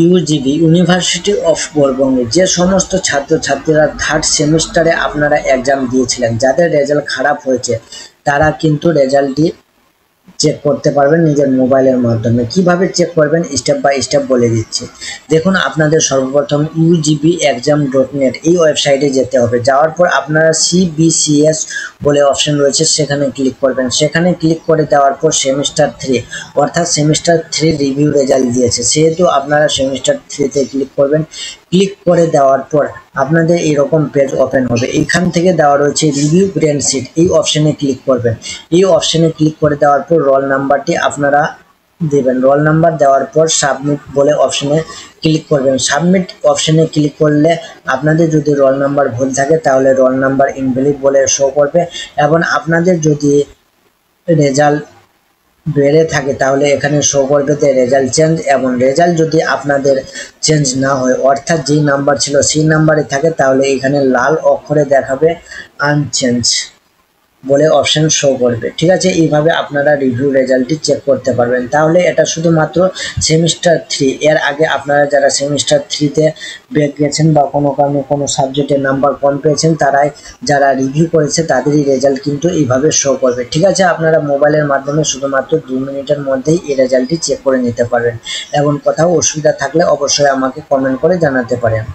UGB university of বোরবঙ্গে যে সমস্ত ছাত্রছাত্রীরা থার্ড সেমিস্টারে আপনারা এক্সাম দিয়েছিলেন, যাদের রেজাল্ট খারাপ হয়েছে, তারা কিন্তু রেজাল্টটি চেক করতে পারবেন নিজের মোবাইলের মাধ্যমে। কিভাবে চেক করবেন স্টেপ বাই স্টেপ বলে দিচ্ছি। দেখুন, আপনাদের সর্বপ্রথম ugbeexam.net এই ওয়েবসাইটে যেতে হবে। যাওয়ার পর আপনারা CBCS বলে অপশন রয়েছে, সেখানে ক্লিক করবেন। সেখানে ক্লিক করে দেওয়ার পর সেমিস্টার 3 অর্থাৎ সেমিস্টার 3 রিভিউ রেজাল্ট দিয়েছে, সেহেতু আপনারা সেমিস্টার 3-তে ক্লিক করবেন। ক্লিক করে দেওয়ার পর আপনাদের এরকম পেজ ওপেন হবে। এইখান থেকে দেওয়া রয়েছে রিভিউ প্রিন্ট শিট, এই অপশনে ক্লিক করবেন। এই অপশনে ক্লিক করে দেওয়ার পর রোল নাম্বারটি আপনারা দেবেন। রোল নাম্বার দেওয়ার পর সাবমিট বলে অপশনে ক্লিক করবেন। সাবমিট অপশনে ক্লিক করলে আপনাদের যদি রোল নাম্বার ভুল থাকে তাহলে রোল নাম্বার ইনভ্যালিড বলে শো করবে, এবং আপনাদের যদি রেজাল্ট বেড়ে থাকে তাহলে এখানে শো করবে যে রেজাল্ট চেঞ্জ, এবং রেজাল্ট যদি আপনাদের চেঞ্জ না হয় অর্থাৎ যেই নাম্বার ছিল সেই নাম্বারে থাকে তাহলে এখানে লাল অক্ষরে দেখাবে আনচেঞ্জ বলে অপশন শো করবে। ঠিক আছে, এইভাবে আপনারা রিভিউ রেজাল্টটি চেক করতে পারবেন। তাহলে এটা শুধুমাত্র সেমিস্টার 3, এর আগে আপনারা যারা সেমিস্টার 3-তে ব্যাক গেছেন বা কোনো কারণে কোনো সাবজেক্টে নাম্বার কম পেয়েছেন, তারাই যারা রিভিউ করেছে তাদেরই রেজাল্ট কিন্তু এইভাবে শো করবে। ঠিক আছে, আপনারা মোবাইলের মাধ্যমে শুধুমাত্র 2 মিনিটের মধ্যেই এই রেজাল্টটি চেক করে নিতে পারবেন, এবং কোথাও অসুবিধা থাকলে অবশ্যই আমাকে কমেন্ট করে জানাতে পারেন।